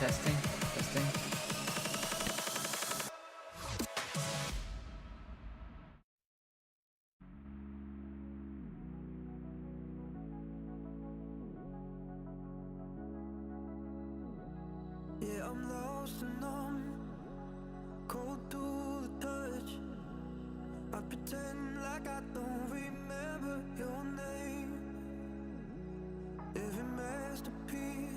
testing, testing. Yeah, I'm lost and numb, cold to the touch. I pretend like I don't remember your name. Every masterpiece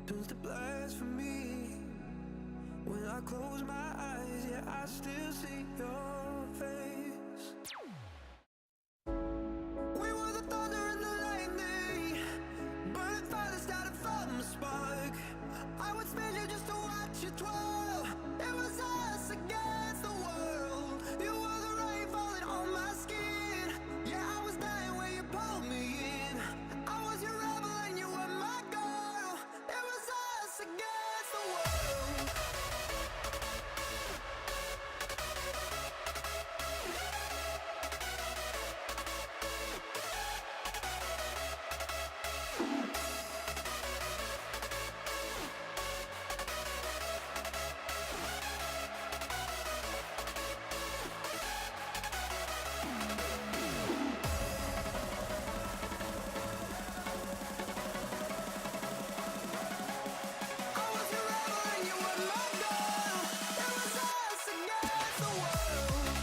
turns to blasphemy. When I close my eyes, yeah, I still see your face. We were the thunder and the lightning, burning fire that started from a spark. I would spend you just to watch you twirl. It was us against the world. You were the rain falling on my skin. Yeah, I was dying when you pulled me in. I was your rebel and you were my girl. It was us against the world. I was your rebel and you were my girl. It was us against the world.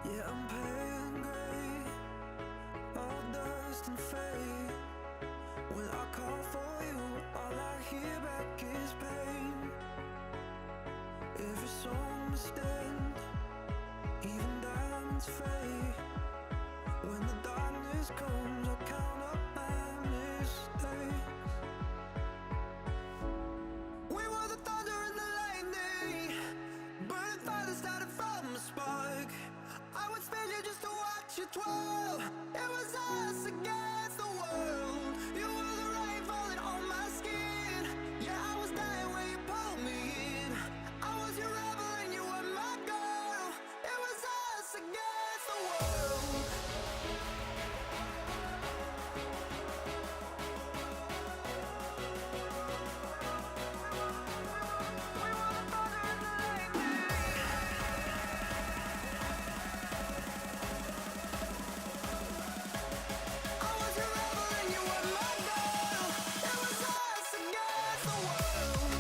Yeah, I'm pale gray, all dust and fade. When I call for you, all I hear back is pain. Every song must end, even diamonds fade. When the darkness comes, I'll count up my mistakes. We were the thunder and the lightning, burning fire that started from a spark. I would spend you just to watch you twirl. It was us against the world. You were the rain falling on my skin. Yeah, I was dying when you pulled me in. I was your rebel and you were my girl. It was us against the world. We were the thunder and the lightning. I was your rebel and you were my girl. It was us against the world.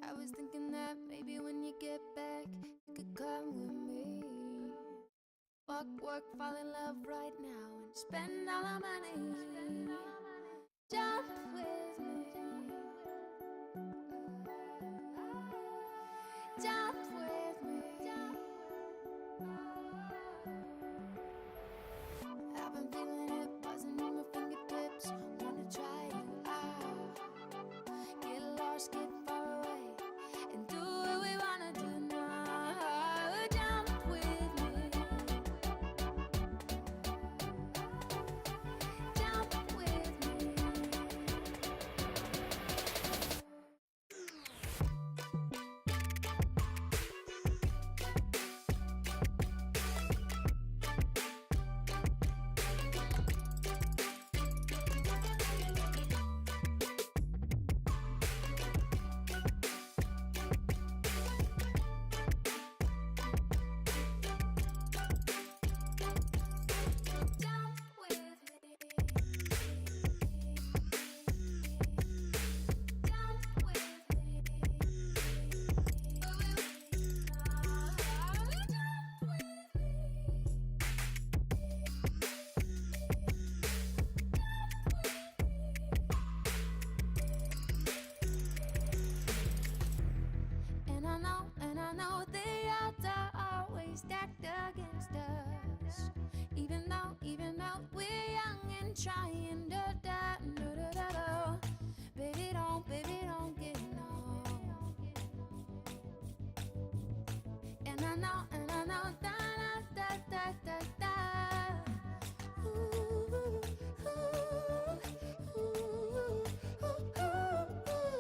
I was thinking that maybe when you get back, you could come with me. Walk, work, fall in love right now and spend all our money. Jump with me. Jump with me. I've been feeling it buzzing in my fingertips. Wanna try you out. Get lost, get far away, and do what we wanna do now. Jump with me. Jump with me. trying, da da da da da da. Baby, don't get no. And I know, da da da da da da. Ooh, ooh, ooh, ooh, ooh,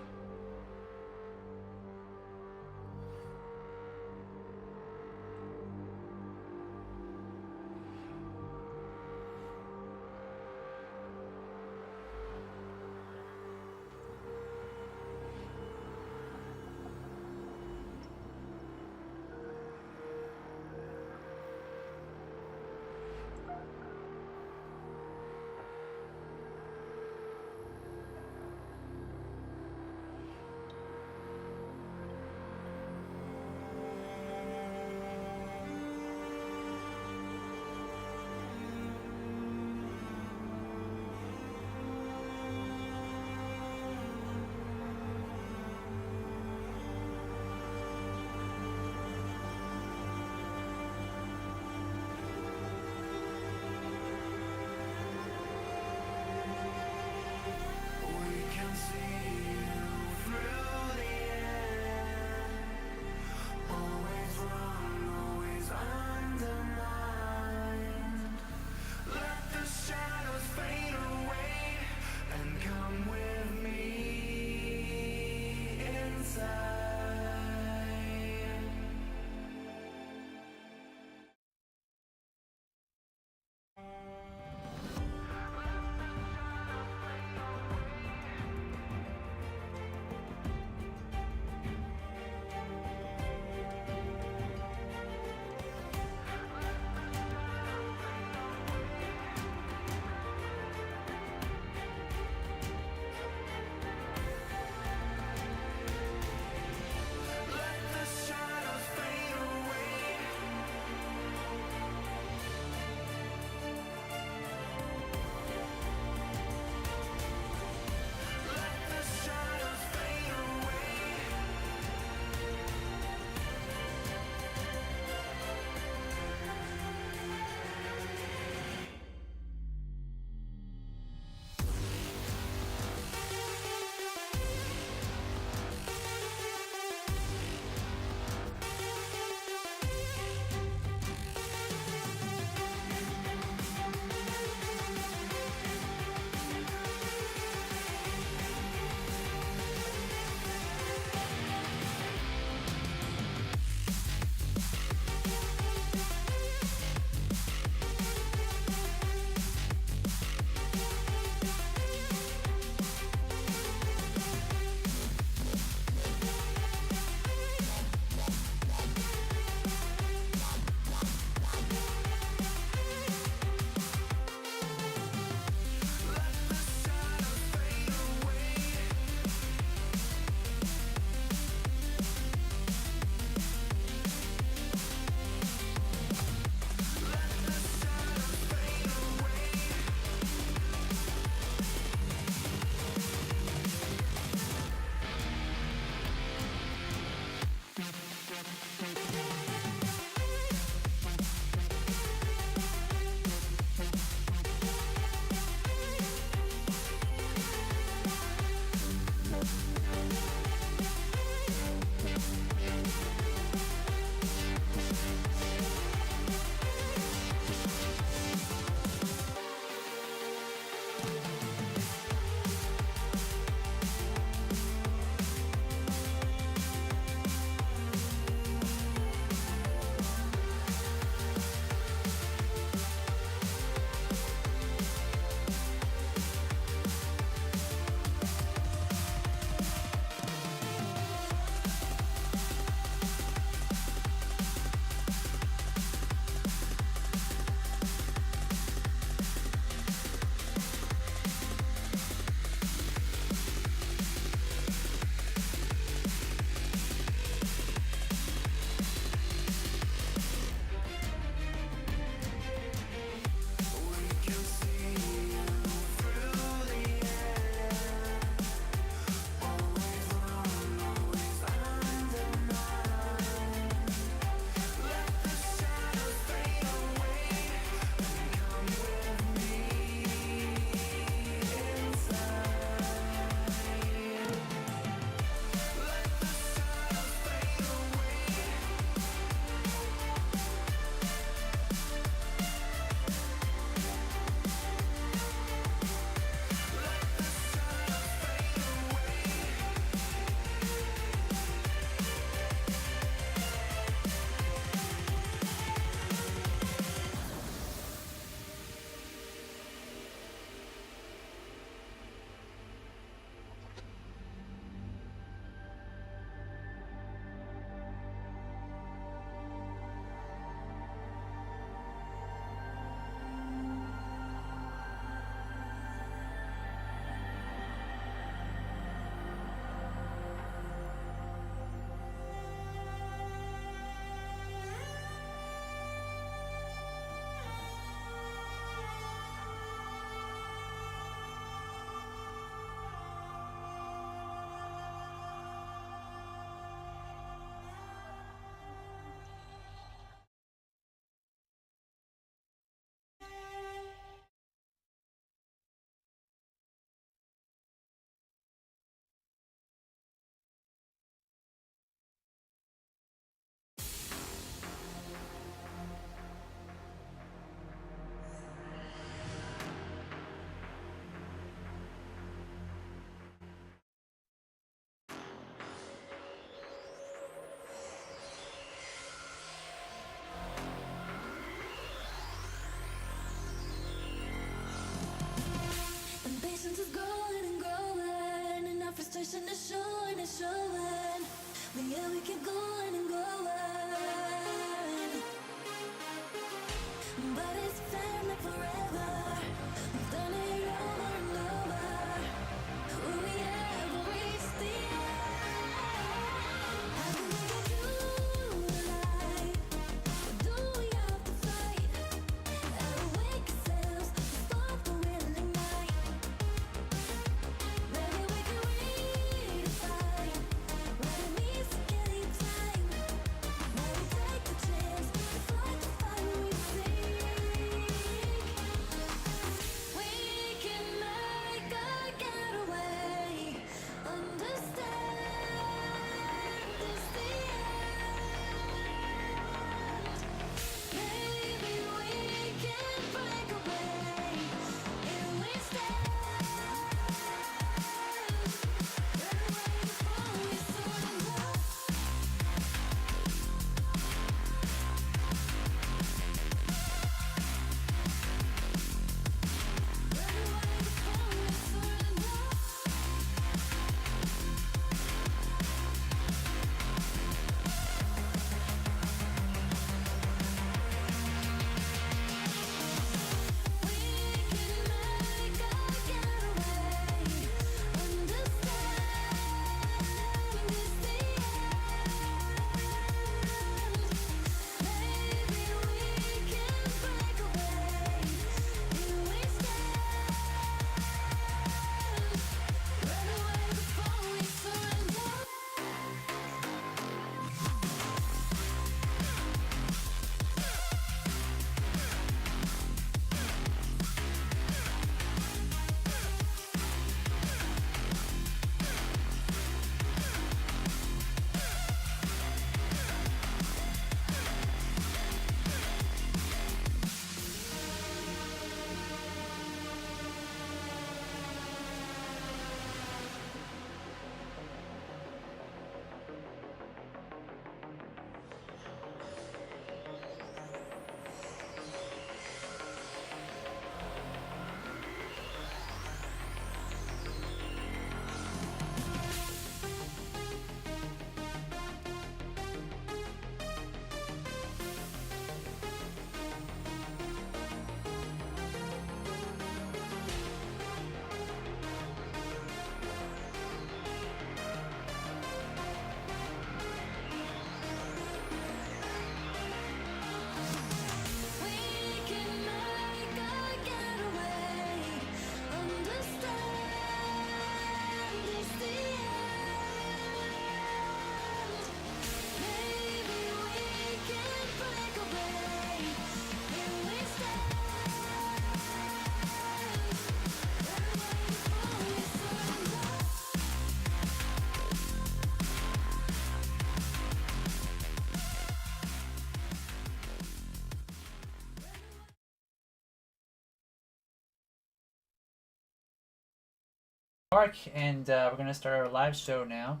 Mark, and we're going to start our live show now.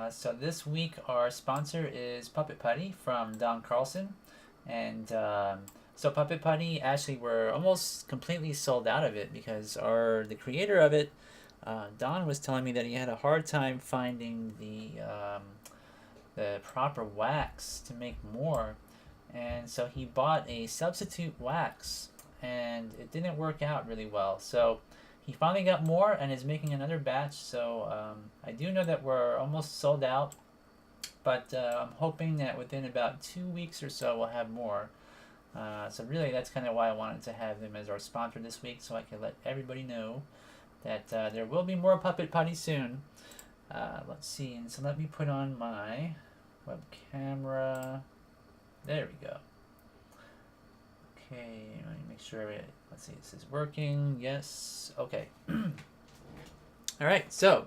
So this week our sponsor is Puppet Putty from Don Carlson, and so Puppet Putty, actually we're almost completely sold out of it because the creator of it, Don, was telling me that he had a hard time finding the proper wax to make more, and so he bought a substitute wax, and it didn't work out really well. So he finally got more and is making another batch. So I do know that we're almost sold out, but I'm hoping that within about 2 weeks or so we'll have more. So really that's kind of why I wanted to have him as our sponsor this week, so I can let everybody know that there will be more Puppet Putty soon. Let's see, and so let me put on my web camera. There we go. Okay, let me make sure let's see, this is working. Yes. Okay. Alright, so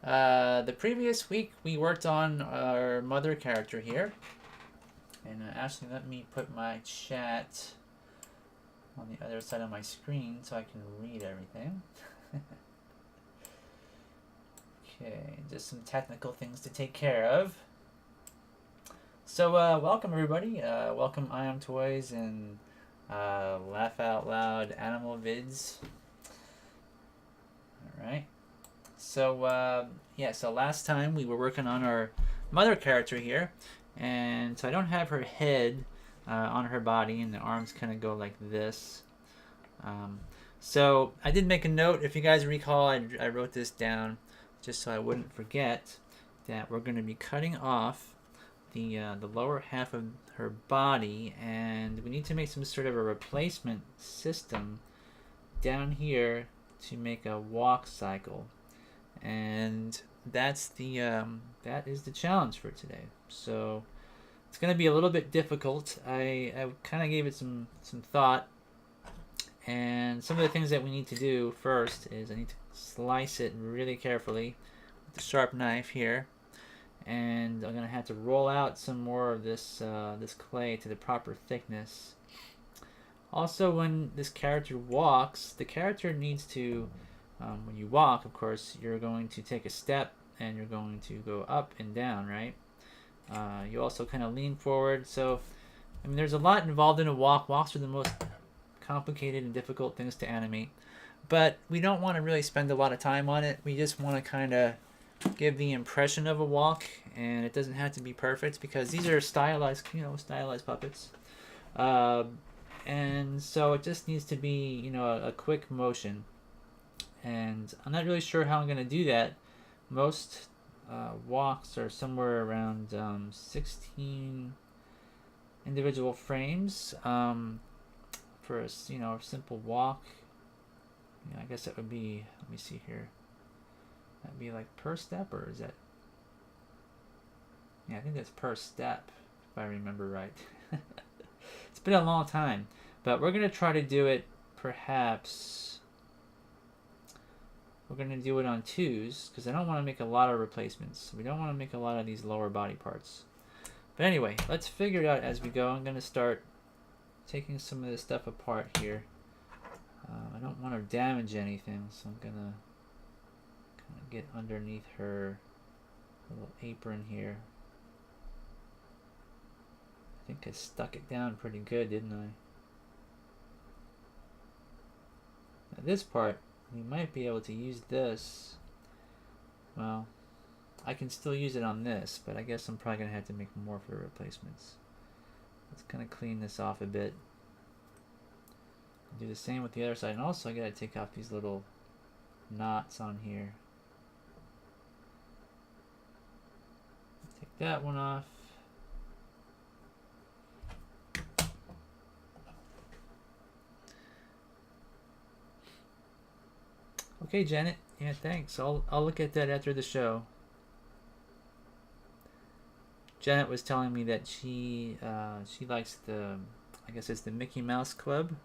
the previous week we worked on our mother character here. And actually let me put my chat on the other side of my screen so I can read everything. Okay, just some technical things to take care of. So welcome everybody. Welcome I Am Toys and Laugh Out Loud Animal Vids. Alright. So yeah, so last time we were working on our mother character here, and so I don't have her head on her body, and the arms kind of go like this. So I did make a note. If you guys recall, I wrote this down just so I wouldn't forget that we're going to be cutting off the lower half of her body, and we need to make some sort of a replacement system down here to make a walk cycle, and that is the challenge for today. So it's going to be a little bit difficult. I kind of gave it some thought, and some of the things that we need to do first is I need to slice it really carefully with the sharp knife here, and I'm going to have to roll out some more of this clay to the proper thickness. Also, when this character walks, the character needs to, when you walk, of course, you're going to take a step and you're going to go up and down, right? You also kind of lean forward. So, I mean, there's a lot involved in a walk. Walks are the most complicated and difficult things to animate. But we don't want to really spend a lot of time on it. We just want to kind of give the impression of a walk, and it doesn't have to be perfect because these are stylized puppets. And so it just needs to be, a quick motion. And I'm not really sure how I'm going to do that. Most walks are somewhere around 16 individual frames for a simple walk. I guess that would be, let me see here, that'd be like per step, or is that, I think that's per step if I remember right. It's been a long time, but we're going to try to do it, perhaps we're going to do it on twos because I don't want to make a lot of replacements. We don't want to make a lot of these lower body parts. But anyway, let's figure it out as we go. I'm going to start taking some of this stuff apart here. I don't want to damage anything, so I'm going to kind of get underneath her little apron here. I think I stuck it down pretty good, didn't I? Now this part, we might be able to use this. Well, I can still use it on this, but I guess I'm probably going to have to make more for the replacements. Let's kind of clean this off a bit. Do the same with the other side, and also I got to take off these little knots on here. Take that one off. Okay, Janet. Yeah, thanks. I'll look at that after the show. Janet was telling me that she likes I guess it's the Mickey Mouse Club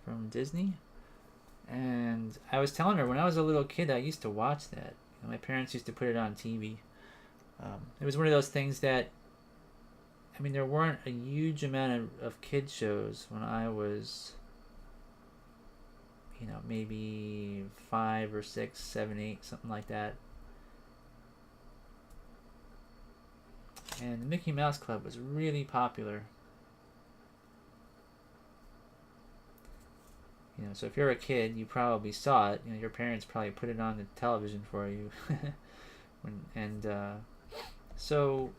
from Disney. And I was telling her when I was a little kid I used to watch that. My parents used to put it on TV. It was one of those things that, I mean, there weren't a huge amount of kid shows when I was maybe 5 or 6, 7, 8, something like that. And the Mickey Mouse Club was really popular. So if you're a kid, you probably saw it. Your parents probably put it on the television for you. So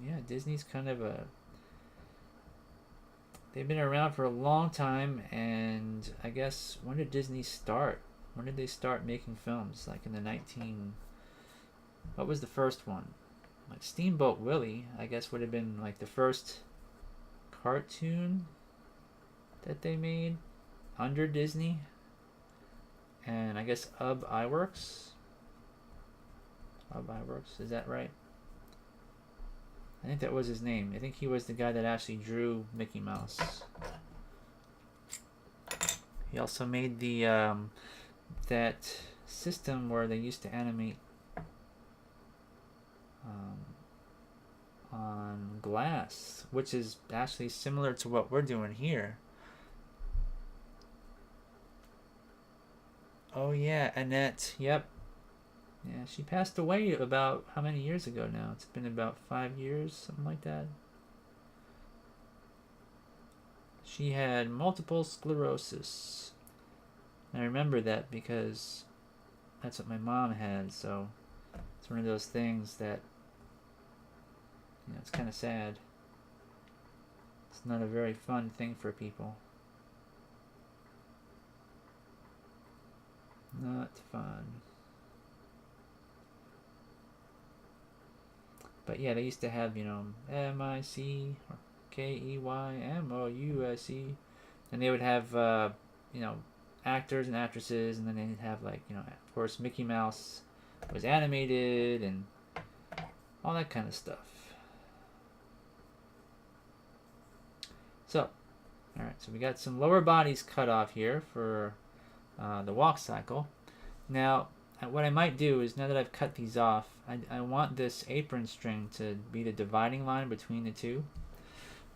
yeah, Disney's kind of they've been around for a long time, and I guess, when did Disney start? When did they start making films? Like in the what was the first one? Like Steamboat Willie, I guess, would have been like the first cartoon that they made under Disney. And I guess Ub Iwerks, is that right? I think that was his name. I think he was the guy that actually drew Mickey Mouse. He also made the that system where they used to animate on glass, which is actually similar to what we're doing here. Oh yeah, Annette. Yep. Yeah, she passed away about how many years ago now? It's been about 5 years, something like that. She had multiple sclerosis. I remember that because that's what my mom had, so it's one of those things that, it's kind of sad. It's not a very fun thing for people. Not fun. But yeah, they used to have, MICKEYMOUSE, and they would have, actors and actresses, and then they'd have, like, of course, Mickey Mouse was animated and all that kind of stuff. So, alright, so we got some lower bodies cut off here for the walk cycle. Now, what I might do is, now that I've cut these off, I want this apron string to be the dividing line between the two.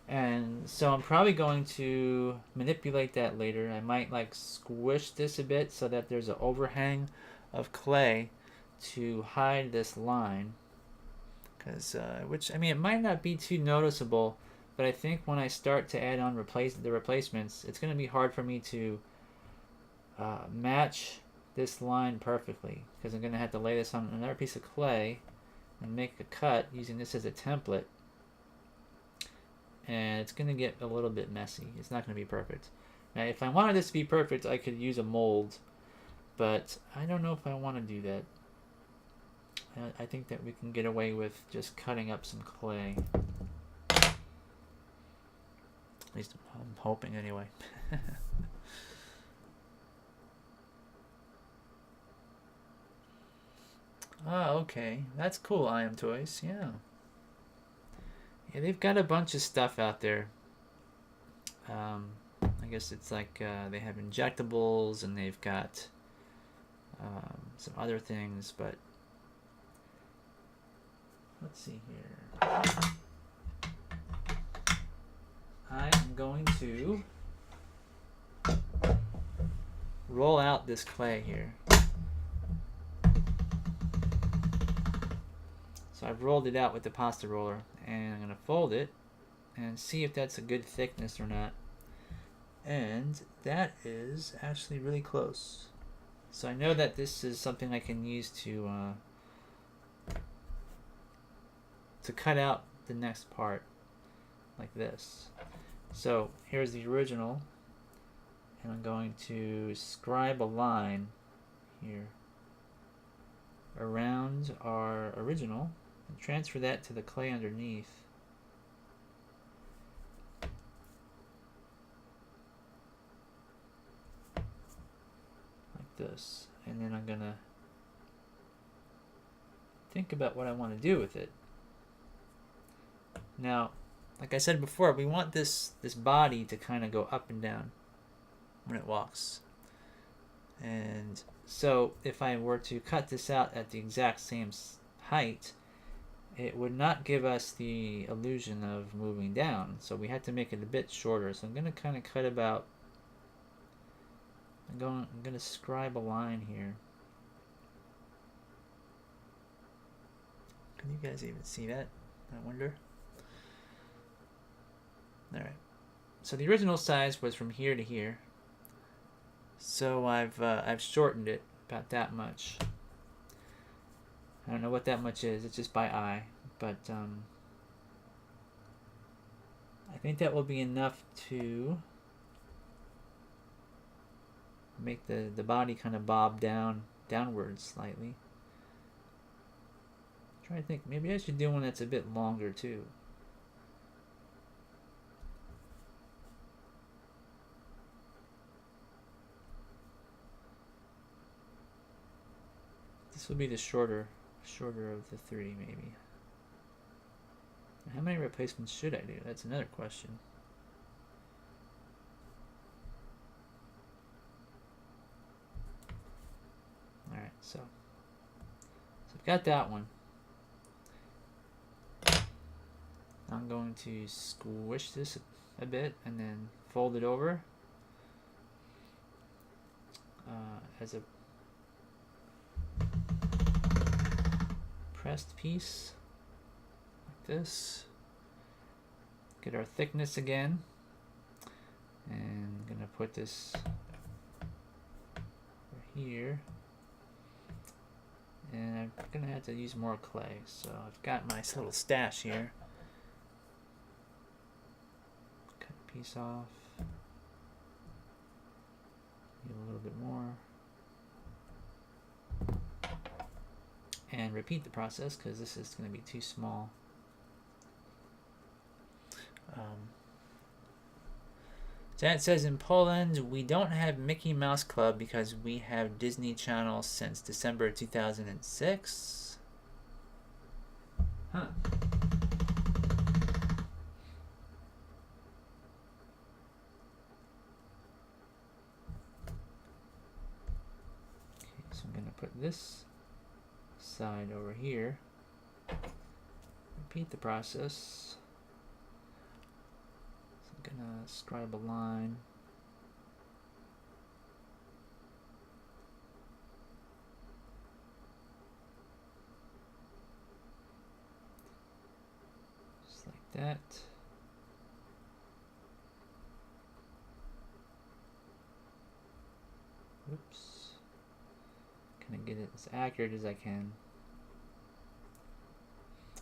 And so I'm probably going to manipulate that later. I might like squish this a bit so that there's an overhang of clay to hide this line. Because, it might not be too noticeable, but I think when I start to add on the replacements, it's going to be hard for me to match this line perfectly, because I'm going to have to lay this on another piece of clay and make a cut using this as a template, and it's going to get a little bit messy. It's not going to be perfect. Now, if I wanted this to be perfect, I could use a mold, but I don't know if I want to do that. I think that we can get away with just cutting up some clay. At least I'm hoping, anyway. Oh, okay. That's cool, I Am Toys. Yeah. Yeah, they've got a bunch of stuff out there. I guess it's like they have injectables, and they've got some other things, but let's see here. I am going to roll out this clay here. So I've rolled it out with the pasta roller, and I'm going to fold it and see if that's a good thickness or not. And that is actually really close. So I know that this is something I can use to cut out the next part, like this. So here's the original, and I'm going to scribe a line here around our original and transfer that to the clay underneath. Like this. And then I'm gonna think about what I want to do with it. Now, like I said before, we want this body to kind of go up and down when it walks. And so if I were to cut this out at the exact same height, it would not give us the illusion of moving down. So we had to make it a bit shorter. So I'm going to kind of cut about I'm gonna scribe a line here. Can you guys even see that? I wonder. All right. So the original size was from here to here. So I've shortened it about that much. I don't know what that much is. It's just by eye, but I think that will be enough to make the body kind of bob downwards slightly. I'm trying to think, maybe I should do one that's a bit longer too. This will be the shorter of the three, maybe. How many replacements should I do? That's another question. Alright, so I've got that one. I'm going to squish this a bit and then fold it over as a pressed piece like this. Get our thickness again, and I'm gonna put this over here, and I'm gonna have to use more clay, so I've got my little stash here. Cut a piece off, need a little bit more, and repeat the process because this is going to be too small. That says in Poland we don't have Mickey Mouse Club because we have Disney Channel since December 2006. Huh. Okay, so I'm going to put this side over here. Repeat the process. So I'm gonna scribe a line. Just like that. Oops. Gonna get it as accurate as I can.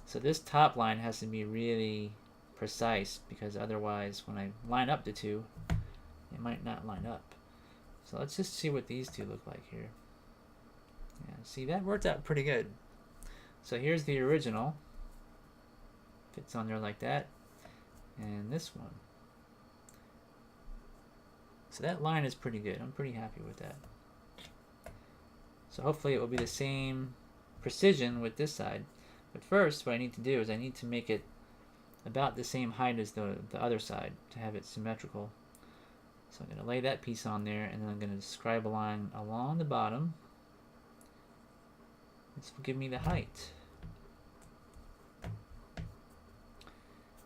So this top line has to be really precise because otherwise when I line up the two, it might not line up. So let's just see what these two look like here. Yeah, see, that worked out pretty good. So here's the original. Fits on there like that. And this one. So that line is pretty good. I'm pretty happy with that. So hopefully it will be the same precision with this side. But first, what I need to do is I need to make it about the same height as the other side to have it symmetrical. So I'm going to lay that piece on there, and then I'm going to scribe a line along the bottom. This will give me the height.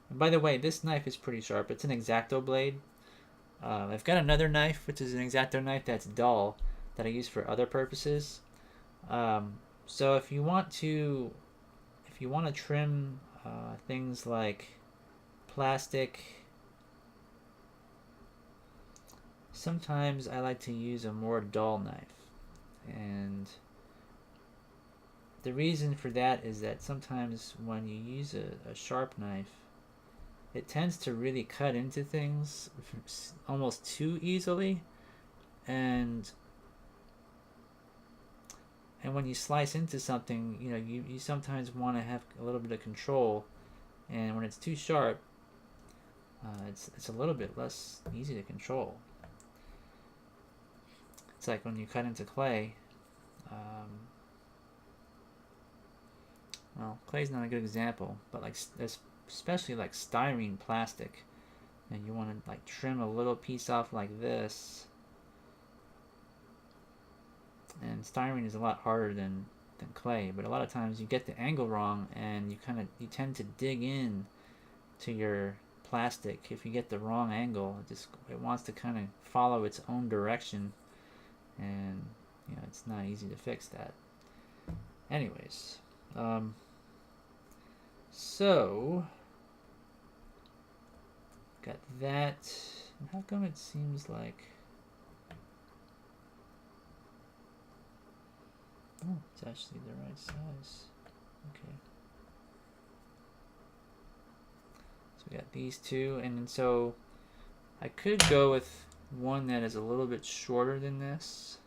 And by the way, this knife is pretty sharp. It's an X-Acto blade. I've got another knife, which is an X-Acto knife that's dull, that I use for other purposes. So if you want to trim things like plastic, sometimes I like to use a more dull knife, and the reason for that is that sometimes when you use a sharp knife, it tends to really cut into things almost too easily, and when you slice into something, you sometimes want to have a little bit of control, and when it's too sharp, it's a little bit less easy to control. It's like when you cut into clay. Well, clay's not a good example, but like especially like styrene plastic, and you want to like trim a little piece off like this. And styrene is a lot harder than clay, but a lot of times you get the angle wrong, and you tend to dig in to your plastic. If you get the wrong angle, it wants to kind of follow its own direction, and it's not easy to fix that. Anyways, so got that. And how come it seems like? Oh, it's actually the right size. Okay. So we got these two, and so I could go with one that is a little bit shorter than this.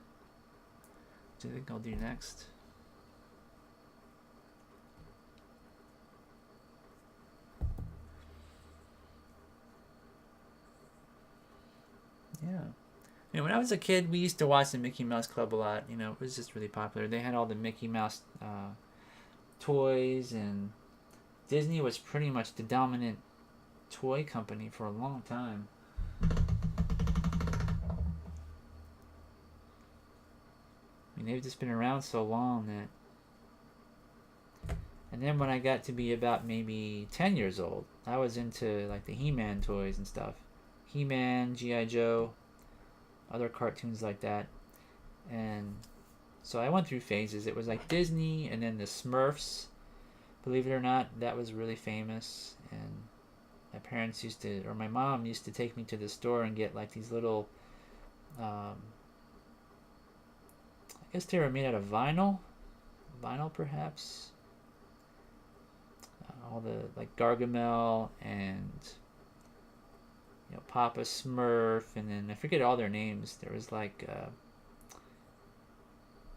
What do you think I'll do next? Yeah. When I was a kid, we used to watch the Mickey Mouse Club a lot. It was just really popular. They had all the Mickey Mouse toys, and Disney was pretty much the dominant toy company for a long time. They've just been around so long that. And then when I got to be about maybe 10 years old, I was into like the He-Man toys and stuff. He-Man, G.I. Joe, other cartoons like that. And so I went through phases. It was like Disney, and then the Smurfs, believe it or not, that was really famous. And my parents my mom used to take me to the store and get like these little, I guess they were made out of vinyl perhaps. All the like Gargamel and Papa Smurf, and then I forget all their names. There was like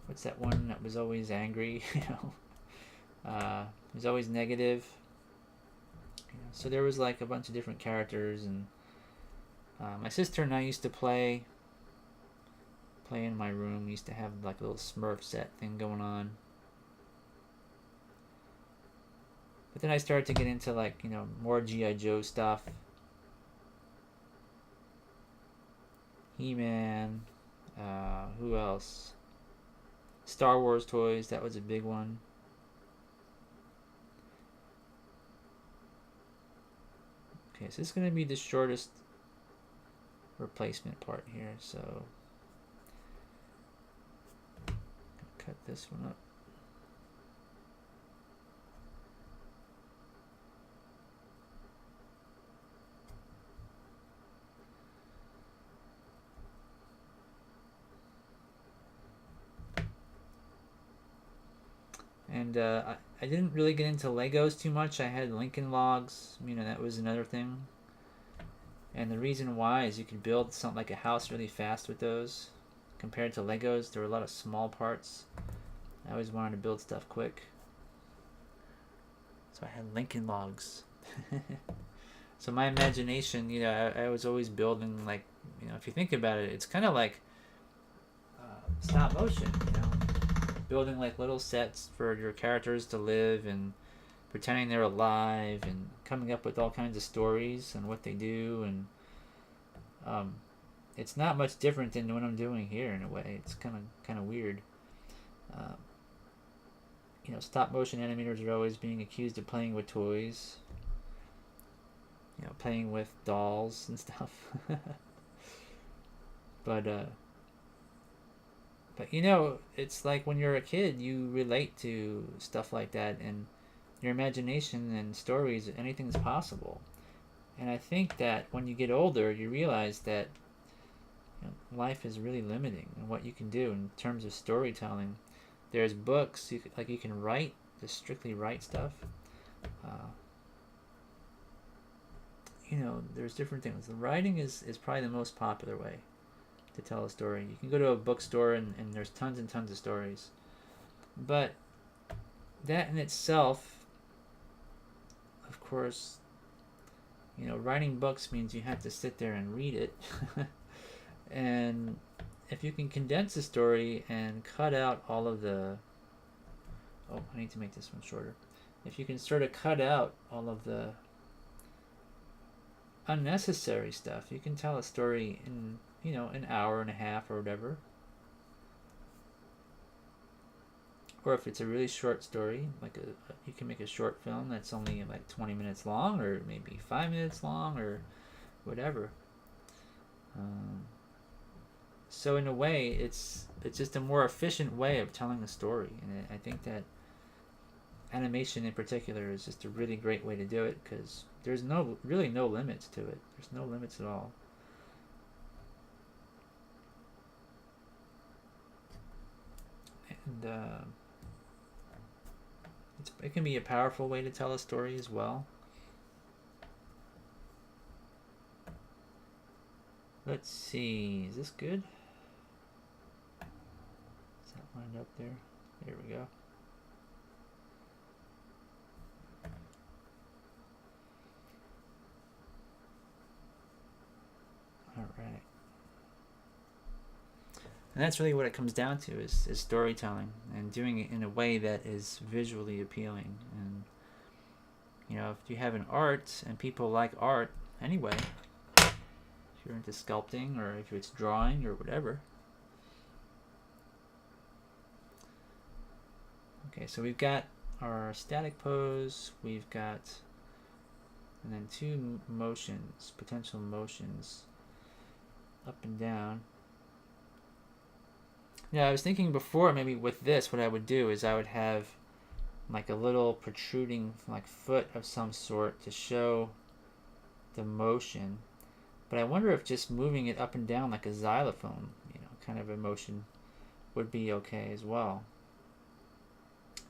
what's that one that was always angry? Was always negative. So there was like a bunch of different characters, and my sister and I used to play in my room. We used to have like a little Smurf set thing going on. But then I started to get into like, more G.I. Joe stuff. He-Man. Who else? Star Wars toys, that was a big one. Okay, so this is going to be the shortest replacement part here, so cut this one up. And I didn't really get into Legos too much. I had Lincoln Logs. That was another thing. And the reason why is you could build something like a house really fast with those. Compared to Legos, there were a lot of small parts. I always wanted to build stuff quick. So I had Lincoln Logs. So my imagination, I was always building like, if you think about it, it's kind of like stop motion, building like little sets for your characters to live and pretending they're alive and coming up with all kinds of stories and what they do, and it's not much different than what I'm doing here in a way. It's kind of weird. Stop motion animators are always being accused of playing with toys, playing with dolls and stuff. But it's like when you're a kid, you relate to stuff like that, and your imagination and stories, anything's possible. And I think that when you get older, you realize that life is really limiting in what you can do in terms of storytelling. There's books, you can write, just strictly write stuff. There's different things. The writing is probably the most popular way to tell a story. You can go to a bookstore and there's tons and tons of stories. But that in itself, of course, writing books means you have to sit there and read it. And if you can condense a story and cut out all of the... Oh, I need to make this one shorter. If you can sort of cut out all of the unnecessary stuff, you can tell a story in an hour and a half or whatever. Or if it's a really short story, you can make a short film that's only like 20 minutes long, or maybe 5 minutes long, or whatever. So in a way, it's just a more efficient way of telling a story, and I think that animation in particular is just a really great way to do it because there's really no limits to it. There's no limits at all. And it can be a powerful way to tell a story as well. Let's see, is this good? Is that lined up there? There we go. All right. And that's really what it comes down to is storytelling and doing it in a way that is visually appealing. And, you know, if you have an art and people like art anyway, if you're into sculpting or if it's drawing or whatever. Okay, so we've got our static pose, we've got, and then two motions, potential motions, up and down. Yeah, I was thinking before maybe with this what I would do is I would have like a little protruding like foot of some sort to show the motion. But I wonder if just moving it up and down like a xylophone, you know, kind of a motion would be okay as well.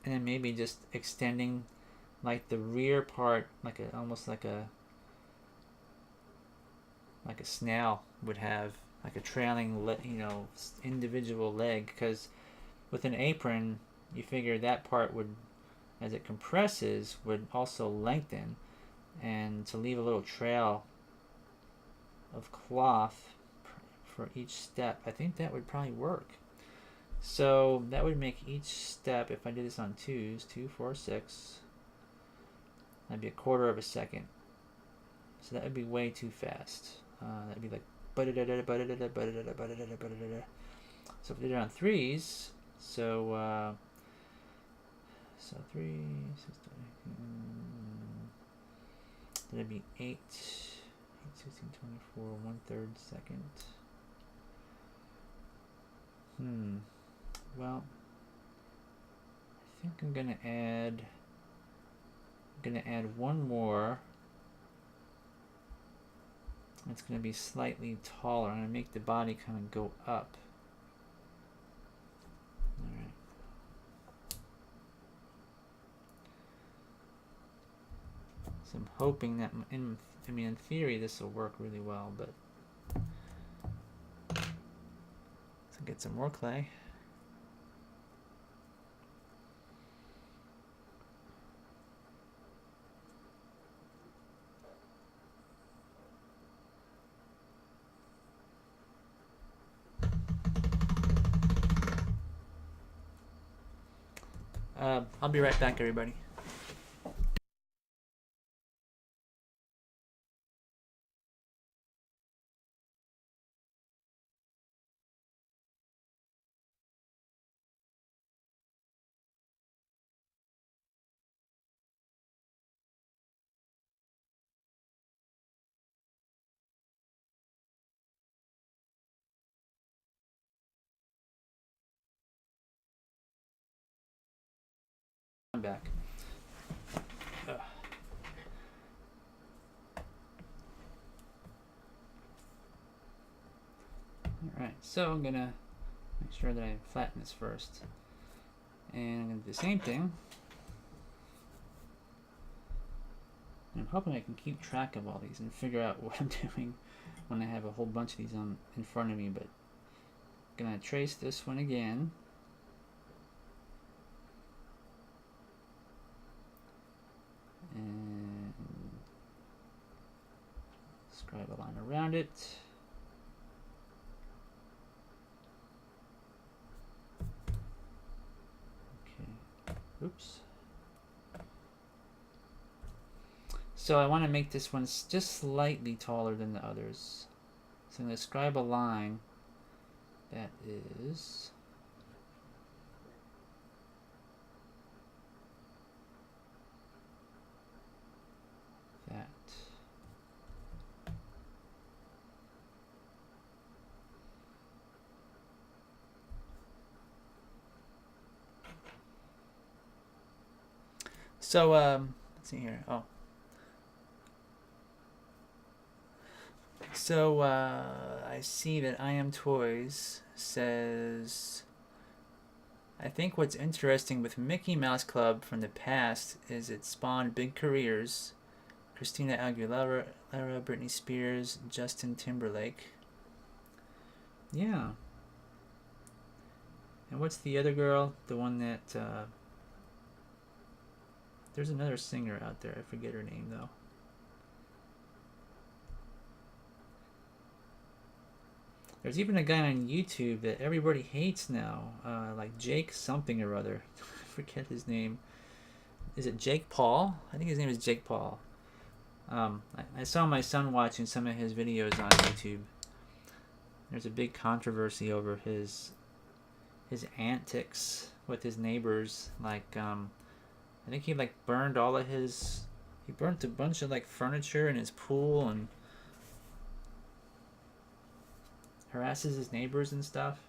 And then maybe just extending like the rear part like a almost like a snail would have, like a trailing, you know, individual leg, because with an apron, you figure that part would, as it compresses, would also lengthen, and to leave a little trail of cloth for each step, I think that would probably work. So that would make each step, if I did this on 2s, 2, 4, 6, that'd be a quarter of a second. So that would be way too fast. That'd be like so if we did it on 3s, so 3, 6, that'd be 8, 16, 24, 1/3 second. Well, I think I'm gonna add one more. It's going to be slightly taller. I'm going to make the body kind of go up. Alright. So I'm hoping that, in theory, this will work really well, but let's get some more clay. I'll be right back, everybody. I'm back. Alright, so I'm gonna make sure that I flatten this first. And I'm gonna do the same thing. And I'm hoping I can keep track of all these and figure out what I'm doing when I have a whole bunch of these in front of me, but I'm gonna trace this one again. And scribe a line around it. Okay. Oops. So I want to make this one just slightly taller than the others. So I'm going to scribe a line that is that. So let's see here. Oh, so I see that I Am Toys says, I think what's interesting with Mickey Mouse Club from the past is it spawned big careers. Christina Aguilera, Britney Spears, Justin Timberlake. Yeah. And what's the other girl? The one that there's another singer out there. I forget her name though. There's even a guy on YouTube that everybody hates now, like Jake something or other. I forget his name. Is it Jake Paul? I think his name is Jake Paul. I saw my son watching some of his videos on YouTube. There's a big controversy over his antics with his neighbors. Like, I think he like burned all of his. He burnt a bunch of like furniture in his pool and harasses his neighbors and stuff.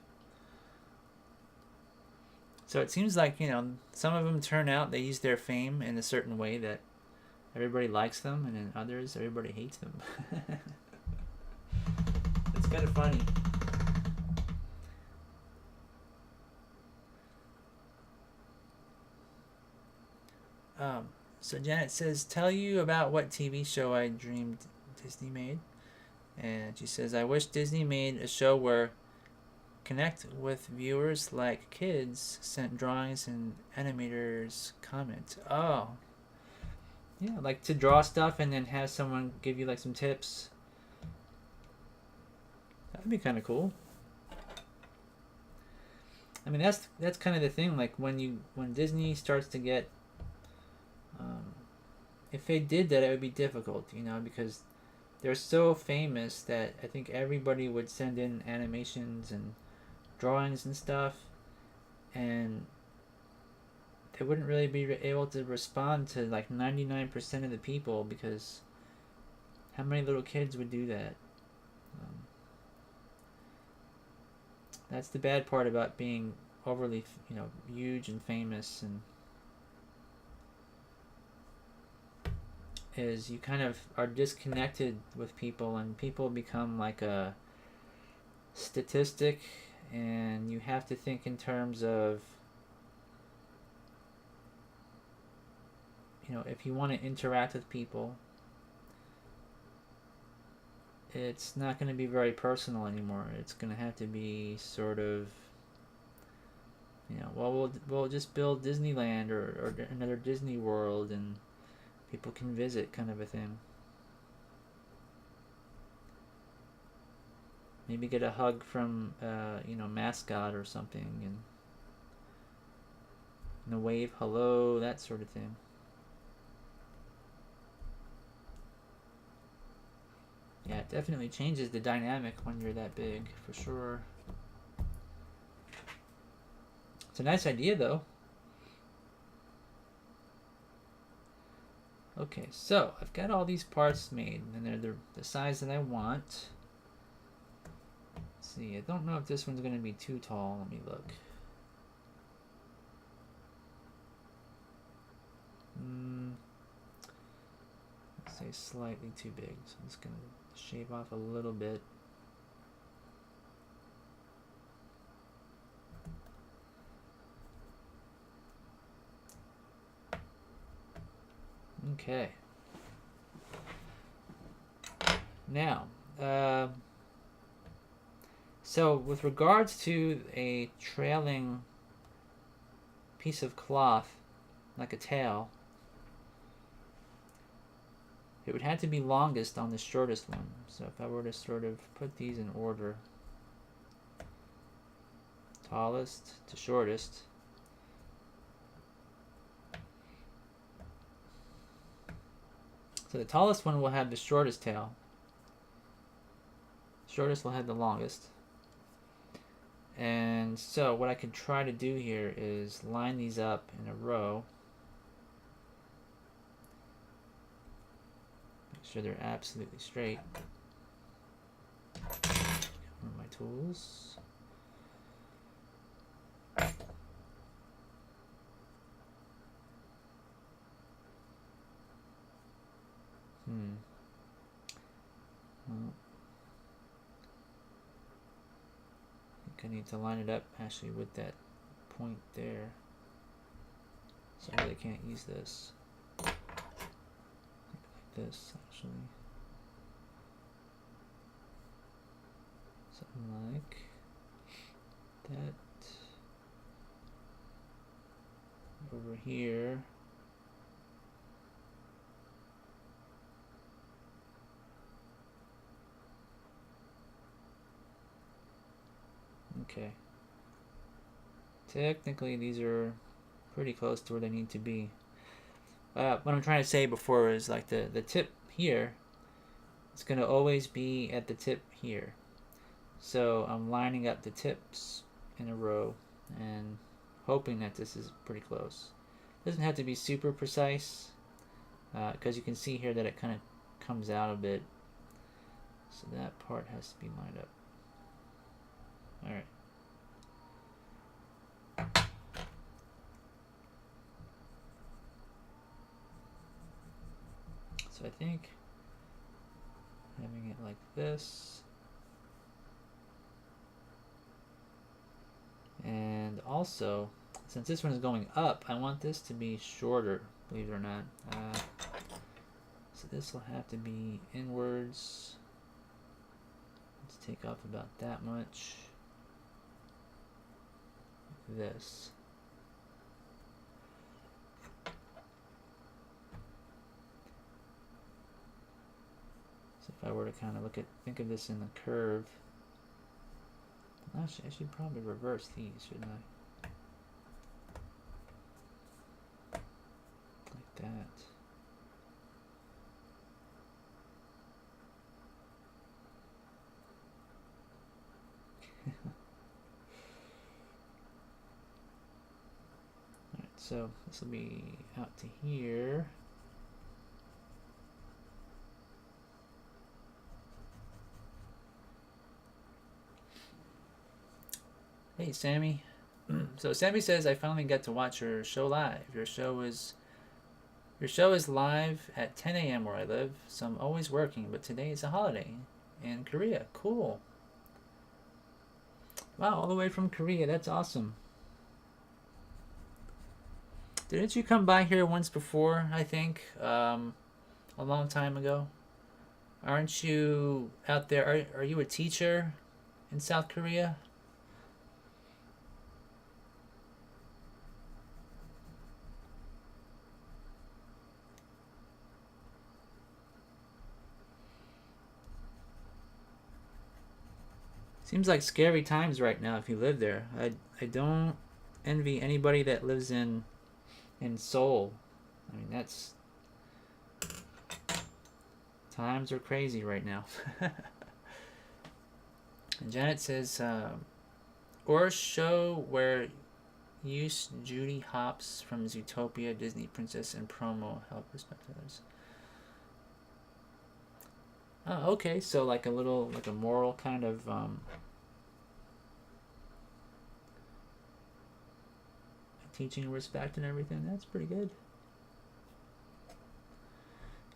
So it seems like, you know, some of them turn out, they use their fame in a certain way that everybody likes them, and in others, everybody hates them. It's kind of funny. So Janet says, tell you about what TV show I dreamed Disney made. And she says, I wish Disney made a show where connect with viewers like kids sent drawings and animators comment. Oh. Yeah, like to draw stuff and then have someone give you like some tips. That'd be kind of cool. I mean, that's kind of the thing. Like when Disney starts to get, if they did that, it would be difficult, you know, because they're so famous that I think everybody would send in animations and drawings and stuff, and they wouldn't really be able to respond to like 99% of the people, because how many little kids would do that? That's the bad part about being overly, you know, huge and famous, and is you kind of are disconnected with people, and people become like a statistic, and you have to think in terms of, you know, if you want to interact with people, it's not going to be very personal anymore. It's going to have to be sort of, you know, well, we'll just build Disneyland or another Disney World, and people can visit, kind of a thing. Maybe get a hug from, you know, mascot or something, and a wave hello, that sort of thing. Yeah, it definitely changes the dynamic when you're that big, for sure. It's a nice idea, though. Okay, so I've got all these parts made, and they're the size that I want. Let's see, I don't know if this one's going to be too tall. Let me look. Let's say slightly too big, so I'm just going to shave off a little bit. Okay. Now, so with regards to a trailing piece of cloth, like a tail, it would have to be longest on the shortest one. So if I were to sort of put these in order, tallest to shortest, so the tallest one will have the shortest tail. Shortest will have the longest. And so what I could try to do here is line these up in a row. Make sure they're absolutely straight. One of my tools. Well, I think I need to line it up actually with that point there. So I really can't use this. Like this, actually. Something like that. Over here. Okay. Technically, these are pretty close to where they need to be. What I'm trying to say before is like the tip here, it's going to always be at the tip here. So I'm lining up the tips in a row and hoping that this is pretty close. Doesn't have to be super precise because you can see here that it kind of comes out a bit. So that part has to be lined up. Alright. So I think having it like this. And also, since this one is going up, I want this to be shorter, believe it or not. So this will have to be inwards. Let's take off about that much. Like this. So if I were to kind of think of this in the curve. Actually, I should probably reverse these, shouldn't I? Like that. Alright, so this will be out to here. Hey Sammy. So Sammy says I finally got to watch your show live. Your show is live at 10 a.m. where I live, so I'm always working, but today is a holiday in Korea. Cool. Wow, all the way from Korea. That's awesome. Didn't you come by here once before, I think? A long time ago? Aren't you out there? Are you a teacher in South Korea? Seems like scary times right now if you live there. I don't envy anybody that lives in Seoul. I mean, that's times are crazy right now. And Janet says, or show where use Judy Hopps from Zootopia, Disney Princess, and promo help respect others. Oh, okay, so like a moral kind of teaching respect and everything. That's pretty good.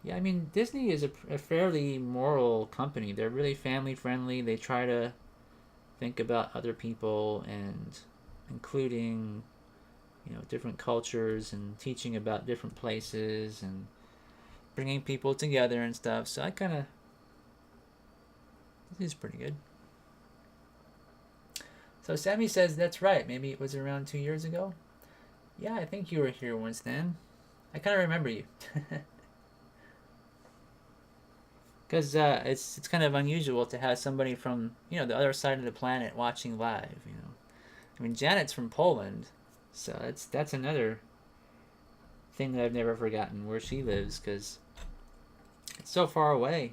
Yeah, I mean, Disney is a fairly moral company. They're really family friendly. They try to think about other people and including, different cultures and teaching about different places and bringing people together and stuff. So I kind of, this is pretty good. So Sammy says that's right. Maybe it was around 2 years ago. Yeah, I think you were here once then. I kind of remember you. Because it's kind of unusual to have somebody from the other side of the planet watching live. I mean, Janet's from Poland, so that's another thing that I've never forgotten where she lives because it's so far away.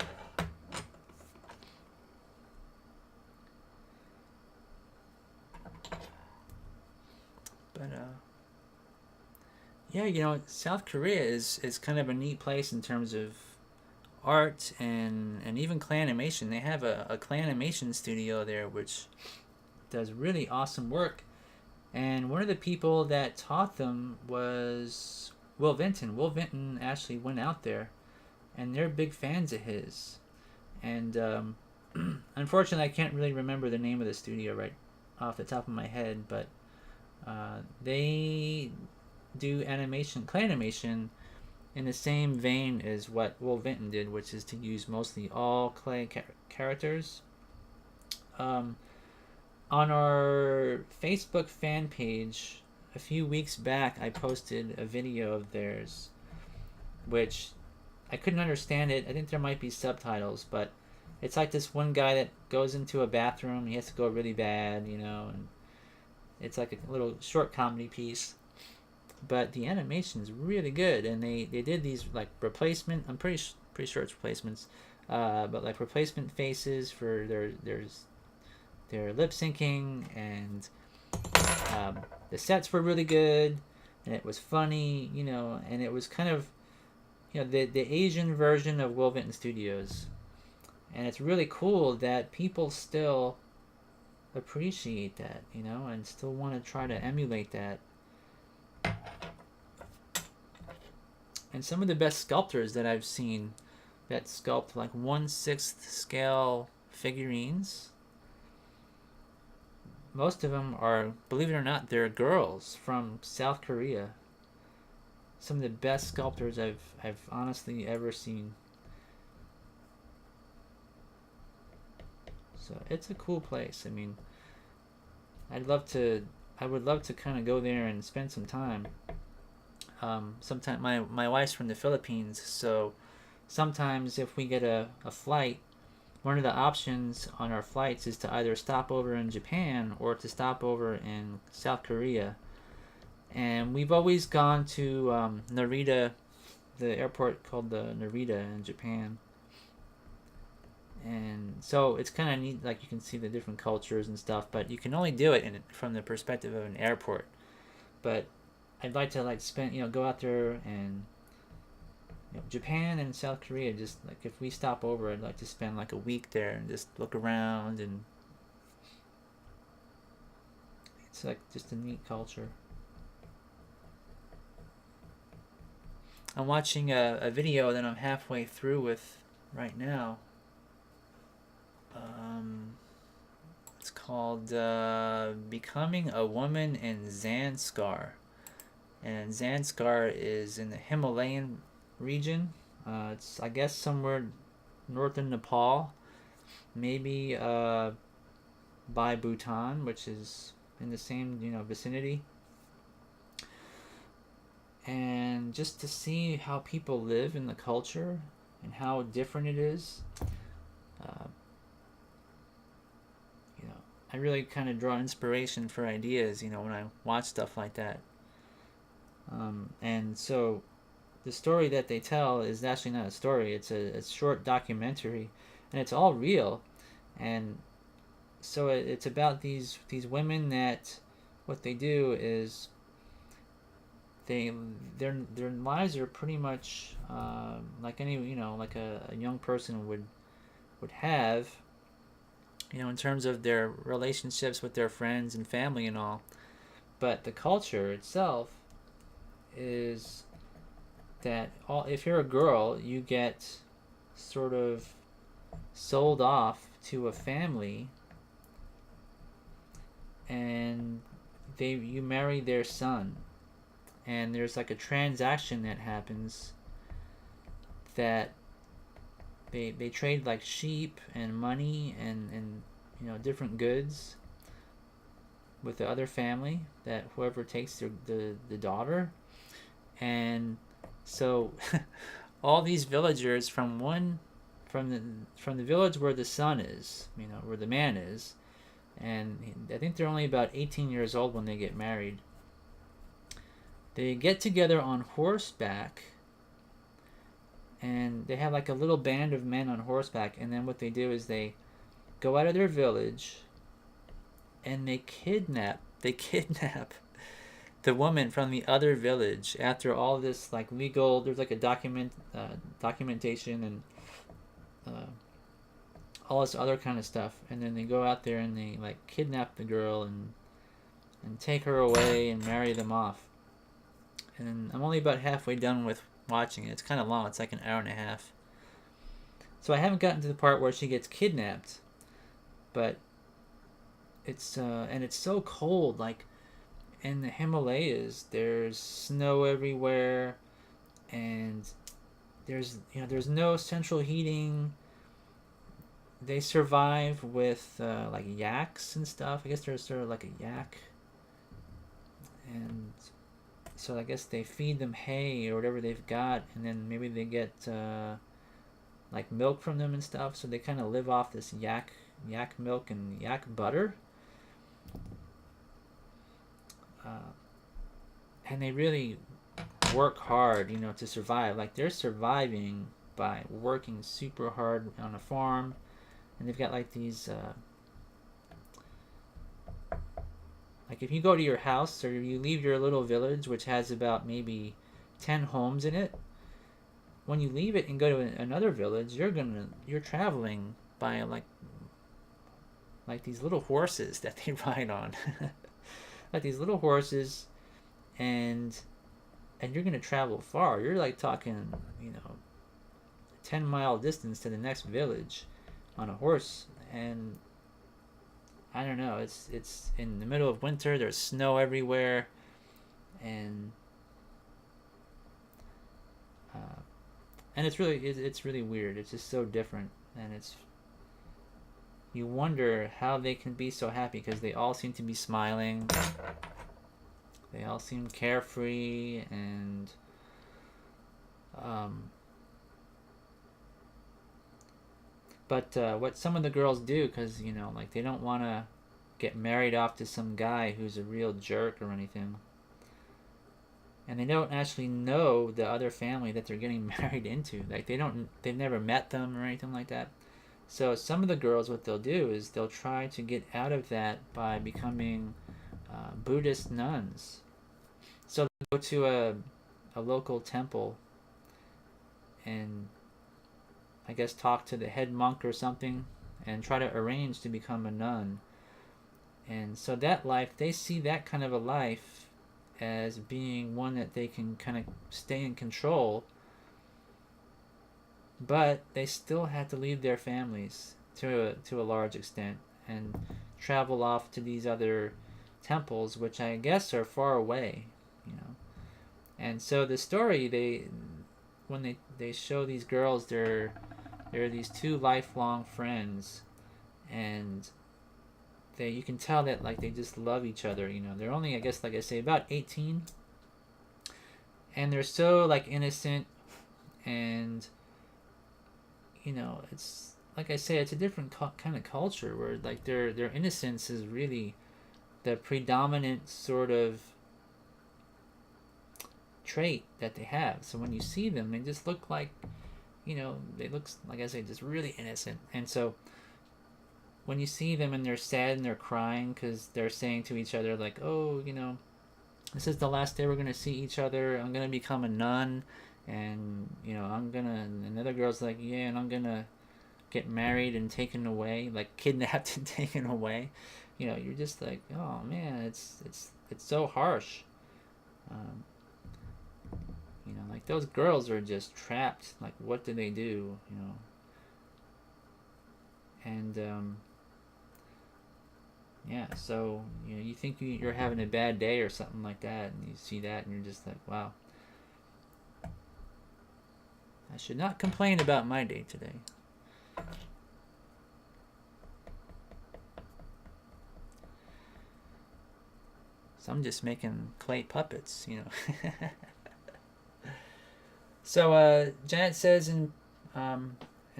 But yeah, South Korea is kind of a neat place in terms of art and even clanimation. They have a clanimation studio there which does really awesome work, and one of the people that taught them was Will Vinton. Will Vinton actually went out there and they're big fans of his. And unfortunately, I can't really remember the name of the studio right off the top of my head, but they do animation, clay animation, in the same vein as what Will Vinton did, which is to use mostly all clay characters. Um, on our Facebook fan page, a few weeks back, I posted a video of theirs, which I couldn't understand it. I think there might be subtitles, but it's like this one guy that goes into a bathroom. He has to go really bad, and it's like a little short comedy piece. But the animation is really good, and they did these like replacement. I'm pretty sure it's replacements, but like replacement faces for their lip syncing, and the sets were really good, and it was funny, and it was kind of the Asian version of Will Vinton Studios, and it's really cool that people still appreciate that, and still want to try to emulate that. And some of the best sculptors that I've seen that sculpt like 1/6 scale figurines, most of them are, believe it or not, they're girls from South Korea. Some of the best sculptors I've honestly ever seen. So it's a cool place. I mean, I would love to kind of go there and spend some time. Sometime my wife's from the Philippines, so sometimes if we get a flight, one of the options on our flights is to either stop over in Japan or to stop over in South Korea. And we've always gone to Narita, the airport called the Narita in Japan. And so it's kind of neat, like you can see the different cultures and stuff, but you can only do it from the perspective of an airport. But I'd like to go out there, and Japan and South Korea, just like if we stop over, I'd like to spend like a week there and just look around, and it's like just a neat culture. I'm watching a video that I'm halfway through with right now. It's called Becoming a Woman in Zanskar. And Zanskar is in the Himalayan region. It's, I guess, somewhere northern Nepal. Maybe by Bhutan, which is in the same, vicinity. And just to see how people live in the culture and how different it is. I really kind of draw inspiration for ideas, when I watch stuff like that. And so the story that they tell is actually not a story. It's a short documentary, and it's all real. And so it's about these women that what they do is their lives are pretty much like any like a young person would have, in terms of their relationships with their friends and family and all. But the culture itself is that if you're a girl, you get sort of sold off to a family, and you marry their son, and there's like a transaction that happens that they trade like sheep and money and different goods with the other family, that whoever takes the daughter. And so all these villagers from the village where the son is, where the man is, and I think they're only about 18 years old when they get married. They get together on horseback, and they have like a little band of men on horseback, and then what they do is they go out of their village and they kidnap the woman from the other village after all this like legal, there's like a documentation and all this other kind of stuff, and then they go out there and they like kidnap the girl and take her away and marry them off. And I'm only about halfway done with watching it. It's kind of long. It's like an hour and a half. So I haven't gotten to the part where she gets kidnapped, but it's so cold. Like in the Himalayas, there's snow everywhere, and there's no central heating. They survive with like yaks and stuff. I guess there's sort of like a yak, and so I guess they feed them hay or whatever they've got, and then maybe they get like milk from them and stuff. So they kind of live off this yak milk and yak butter, uh, and they really work hard, to survive. Like they're surviving by working super hard on a farm, and they've got like these. Like if you go to your house or you leave your little village, which has about maybe 10 homes in it, when you leave it and go to another village, you're traveling by like these little horses that they ride on, like these little horses, and you're gonna travel far. You're like talking, 10-mile distance to the next village on a horse, and I don't know. It's in the middle of winter. There's snow everywhere, and it's really weird. It's just so different, and you wonder how they can be so happy because they all seem to be smiling. They all seem carefree, and but what some of the girls do, because like they don't want to get married off to some guy who's a real jerk or anything, and they don't actually know the other family that they're getting married into. Like they've never met them or anything like that. So some of the girls, what they'll do is they'll try to get out of that by becoming Buddhist nuns. So they go to a local temple and I guess talk to the head monk or something and try to arrange to become a nun. And so that life, they see that kind of a life as being one that they can kind of stay in control, but they still have to leave their families to a large extent and travel off to these other temples, which I guess are far away, And so the story, when they show these girls, they're these two lifelong friends, and you can tell that like they just love each other. They're only, I guess, like I say, about 18, and they're so like innocent, and it's like I say, it's a different kind of culture where like their innocence is really the predominant sort of trait that they have. So when you see them, they just look like, they look, like I say, just really innocent. And so when you see them and they're sad and they're crying because they're saying to each other like, oh, this is the last day we're going to see each other. I'm going to become a nun, and and another girl's like, yeah, and I'm going to get married and taken away, like kidnapped and taken away. You're just like, oh man, it's so harsh. Like those girls are just trapped. Like, what do they do? And yeah, so you think you're having a bad day or something like that, and you see that, and you're just like, wow, I should not complain about my day today. So I'm just making clay puppets, So Janet says in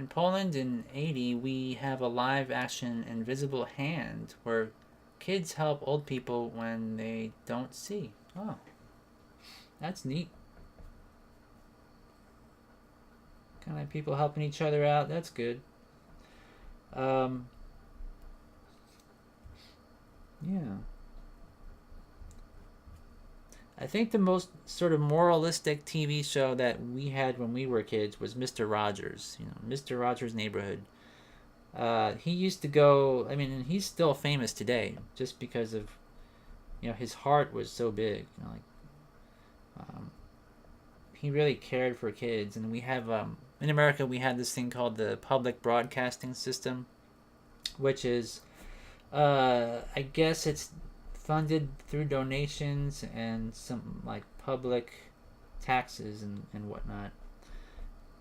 Poland in 80 we have a live action invisible hand where kids help old people when they don't see. Oh, that's neat. Kind of people helping each other out. That's good. Yeah. I think the most sort of moralistic TV show that we had when we were kids was Mr. Rogers. Mr. Rogers' Neighborhood. He used to go. I mean, and he's still famous today, just because of, his heart was so big. He really cared for kids, and we have in America we had this thing called the public broadcasting system, which is, I guess it's funded through donations and some like public taxes and whatnot.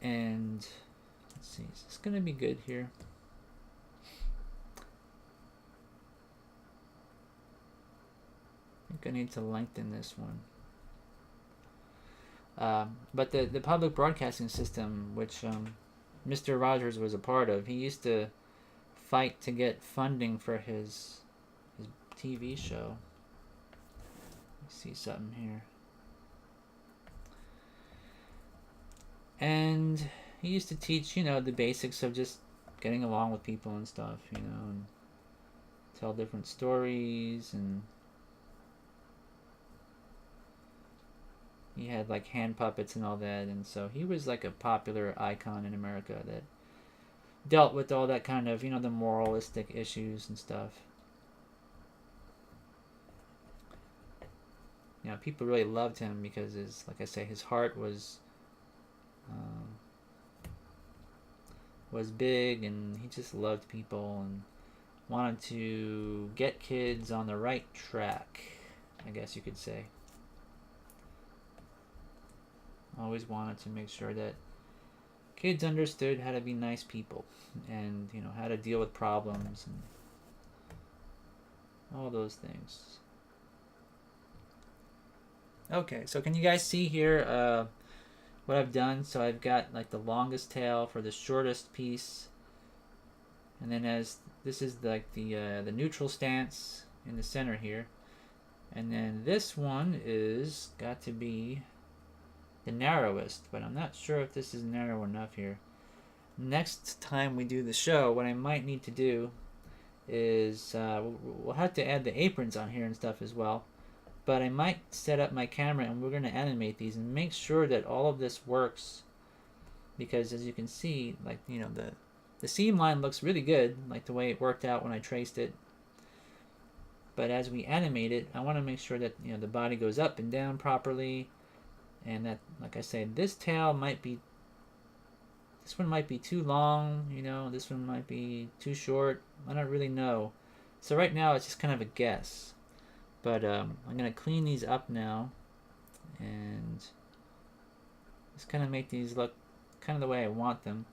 And let's see, is this gonna be good here? I think I need to lengthen this one. But the public broadcasting system, which Mr. Rogers was a part of, he used to fight to get funding for his TV show. Let me see something here. And he used to teach, the basics of just getting along with people and stuff, and tell different stories, and he had like hand puppets and all that, and so he was like a popular icon in America that dealt with all that kind of, the moralistic issues and stuff. People really loved him because like I say, his heart was big, and he just loved people and wanted to get kids on the right track, I guess you could say. Always wanted to make sure that kids understood how to be nice people and, how to deal with problems and all those things. Okay, so can you guys see here what I've done? So I've got like the longest tail for the shortest piece, and then as this is like the neutral stance in the center here, and then this one is got to be the narrowest, but I'm not sure if this is narrow enough here. Next time we do the show, what I might need to do is we'll have to add the aprons on here and stuff as well, but I might set up my camera and we're going to animate these and make sure that all of this works, because as you can see, like, the seam line looks really good, like the way it worked out when I traced it, but as we animate it, I want to make sure that the body goes up and down properly, and that, like I said, this tail might be, this one might be too long, this one might be too short. I don't really know. So right now it's just kind of a guess. But I'm going to clean these up now and just kind of make these look kind of the way I want them.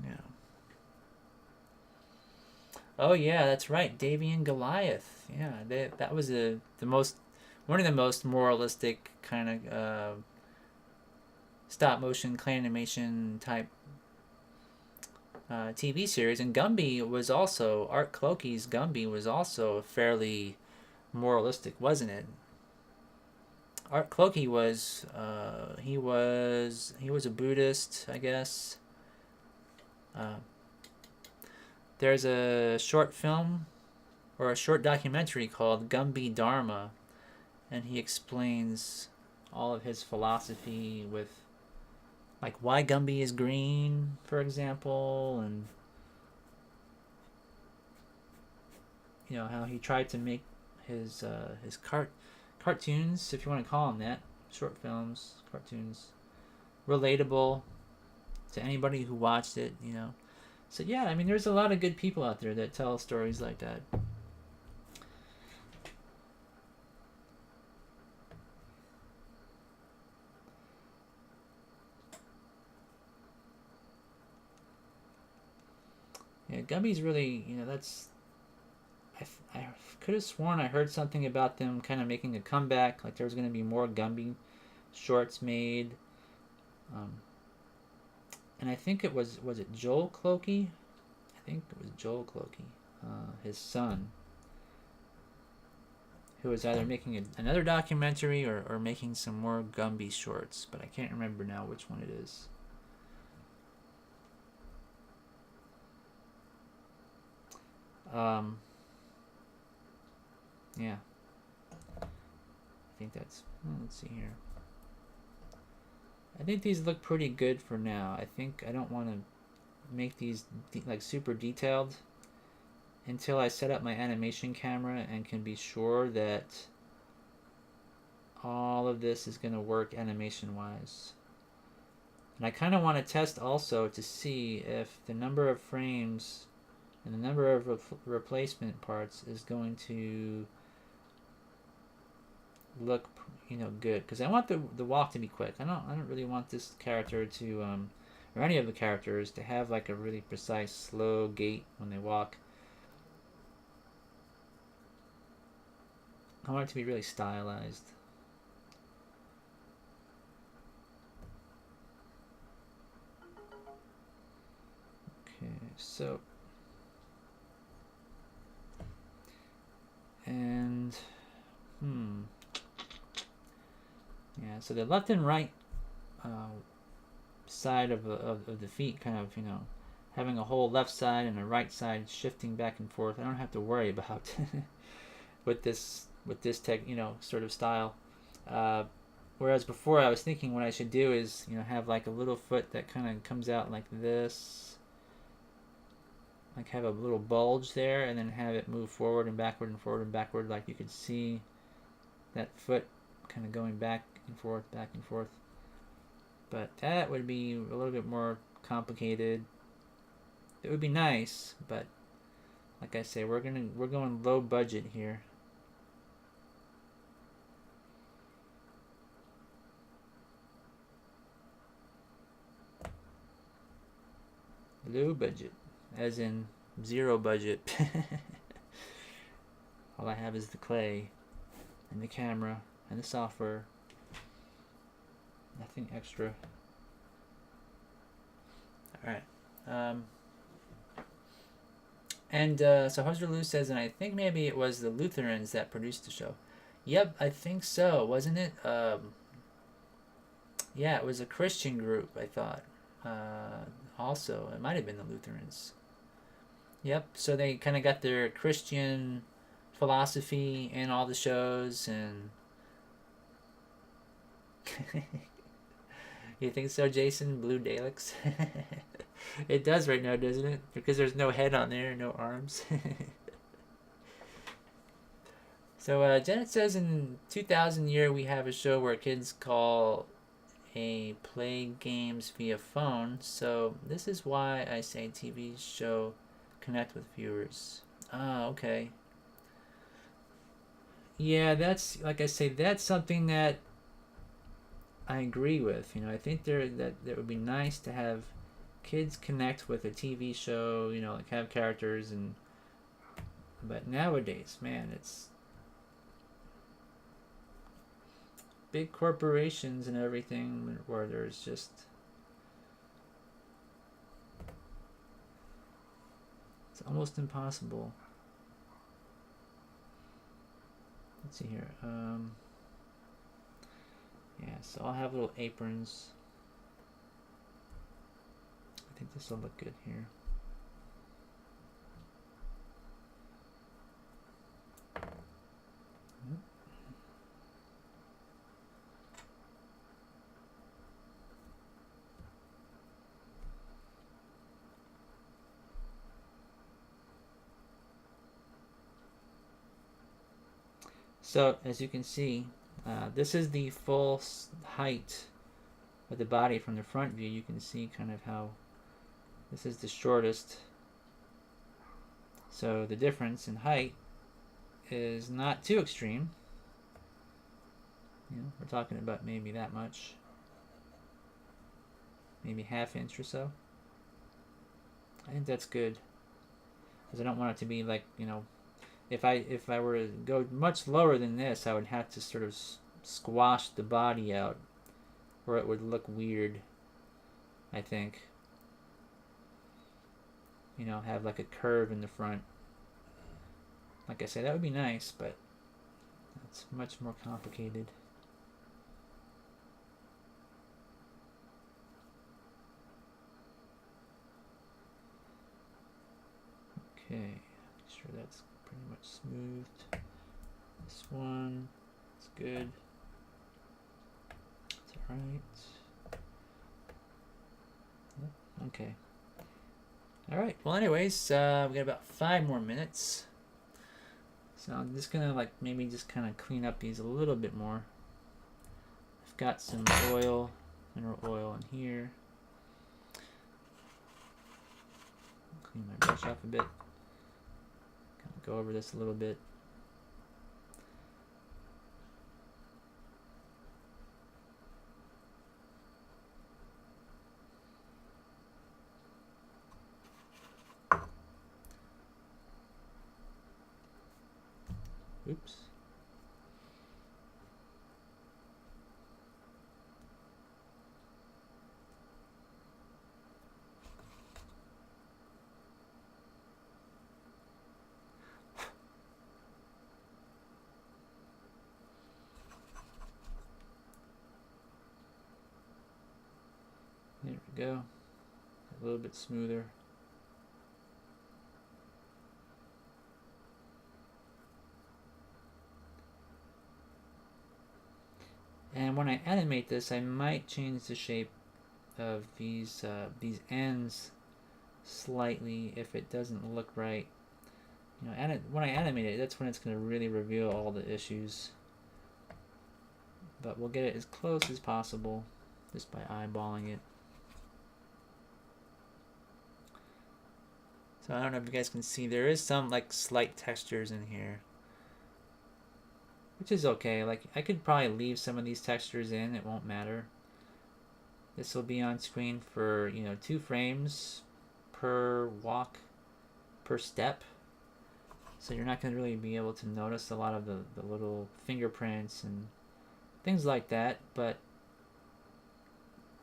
Yeah. Oh yeah, that's right, Davy and Goliath. Yeah, that was one of the most moralistic kind of stop motion clay animation type TV series. And Gumby was also, Art Clokey's Gumby was also fairly moralistic, wasn't it? Art Clokey was he was a Buddhist, I guess. There's a short film or a short documentary called Gumby Dharma, and he explains all of his philosophy with like why Gumby is green, for example, and how he tried to make his cartoons, if you want to call them that, short films, cartoons, relatable to anybody who watched it, So yeah, I mean, there's a lot of good people out there that tell stories like that. Yeah, Gumby's really, that's, I could have sworn I heard something about them kind of making a comeback, like there was going to be more Gumby shorts made. And I think it was it Joel Clokey? I think it was Joel Clokey, his son, who was either making another documentary or making some more Gumby shorts, but I can't remember now which one it is. Yeah. I think that's, let's see here. I think these look pretty good for now. I think I don't want to make these like super detailed until I set up my animation camera and can be sure that all of this is going to work animation wise. And I kind of want to test also to see if the number of frames and the number of replacement parts is going to look, you know, good, because I want the walk to be quick. I don't really want this character to or any of the characters to have like a really precise slow gait when they walk. I want it to be really stylized. Okay, so and yeah, so the left and right side of the feet kind of, you know, having a whole left side and a right side shifting back and forth. I don't have to worry about with this tech, you know, sort of style. Whereas before I was thinking what I should do is, you know, have like a little foot that kind of comes out like this, like have a little bulge there, and then have it move forward and backward and forward and backward, like you could see that foot kind of going back and forth, back and forth. But that would be a little bit more complicated. It would be nice, but like I say, we're going low budget here. Low budget, as in zero budget. All I have is the clay and the camera and the software. Nothing extra. Alright. So Hoser Lou says, and I think maybe it was the Lutherans that produced the show. Yep, I think so, wasn't it? Yeah, it was a Christian group, I thought. Also, it might have been the Lutherans. Yep, so they kind of got their Christian philosophy in all the shows, and you think so, Jason? Blue Daleks? It does right now, doesn't it? Because there's no head on there, no arms. So Janet says in 2000 year we have a show where kids play games via phone. So this is why I say TV show connect with viewers. Ah, okay. Yeah, that's, like I say, that's something that I agree with. You know, I think that it would be nice to have kids connect with a TV show, you know, like have characters, but nowadays, man, it's big corporations and everything where there's just it's almost impossible. Let's see here. Yeah, so I'll have little aprons. I think this will look good here. So as you can see, this is the full height of the body from the front view. You can see kind of how this is the shortest. So the difference in height is not too extreme. You know, we're talking about maybe that much, maybe ½ inch or so. I think that's good, because I don't want it to be like, you know, if I were to go much lower than this, I would have to sort of squash the body out, or it would look weird, I think. You know, have like a curve in the front. Like I said, that would be nice, but it's much more complicated. Okay, make sure that's pretty much smoothed. This one, it's good. It's alright. Yep, okay. Alright, well anyways, we got about 5 more minutes. So I'm just gonna like maybe just kind of clean up these a little bit more. I've got some oil, mineral oil in here. Clean my brush off a bit. Kind of go over this a little bit. Oops. There we go. A little bit smoother. And when I animate this, I might change the shape of these ends slightly if it doesn't look right. You know, when I animate it, that's when it's going to really reveal all the issues. But we'll get it as close as possible just by eyeballing it. So I don't know if you guys can see, there is some like slight textures in here, which is okay. Like I could probably leave some of these textures in, it won't matter. This will be on screen for, you know, 2 frames per walk, per step. So you're not going to really be able to notice a lot of the little fingerprints and things like that. But,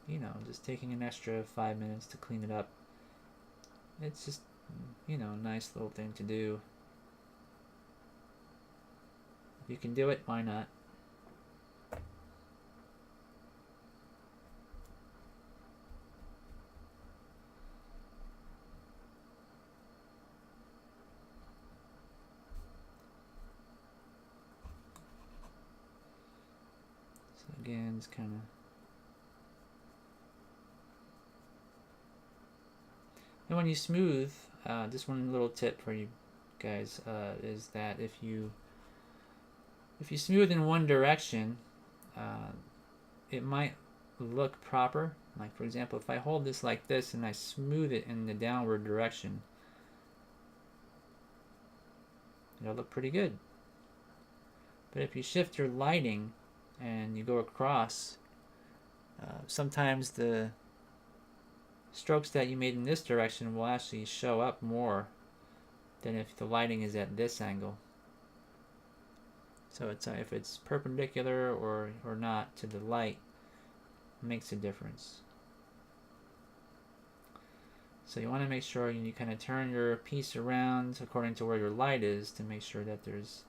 you know, just taking an extra 5 minutes to clean it up, it's just, you know, a nice little thing to do. If you can do it, why not? So again, it's kind of... And when you smooth, just one little tip for you guys is that if you smooth in one direction, it might look proper. Like for example, if I hold this like this and I smooth it in the downward direction, it'll look pretty good. But if you shift your lighting and you go across, sometimes the strokes that you made in this direction will actually show up more than if the lighting is at this angle. So it's if it's perpendicular or not to the light, makes a difference. So you want to make sure you kind of turn your piece around according to where your light is to make sure that there's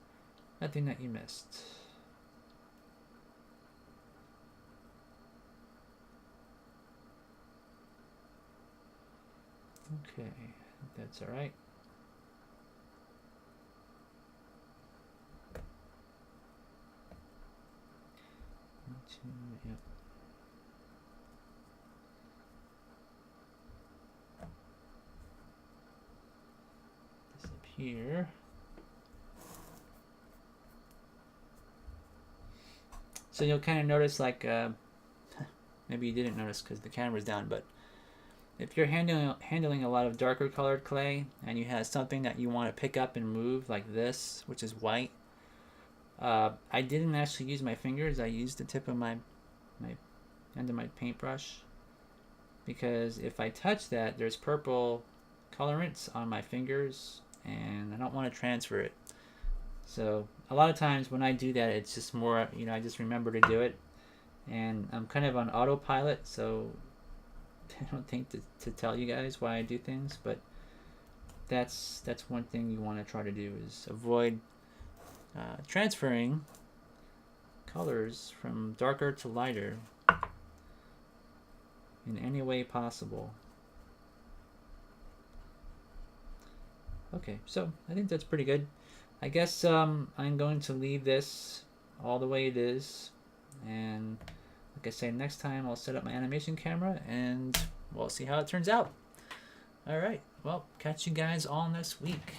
nothing that you missed. Okay, I think that's all right. Yep. This up here. So you'll kind of notice, like, maybe you didn't notice because the camera's down, but if you're handling a lot of darker colored clay and you have something that you want to pick up and move like this, which is white, I didn't actually use my fingers. I used the tip of my end of my paintbrush, because if I touch that, there's purple colorants on my fingers and I don't want to transfer it. So a lot of times when I do that, it's just more, you know, I just remember to do it, and I'm kind of on autopilot, so I don't think to tell you guys why I do things, but that's one thing you want to try to do, is avoid transferring colors from darker to lighter in any way possible. Okay, so I think that's pretty good. I guess I'm going to leave this all the way it is, and like I say, next time I'll set up my animation camera and we'll see how it turns out. Alright, well, catch you guys all next week.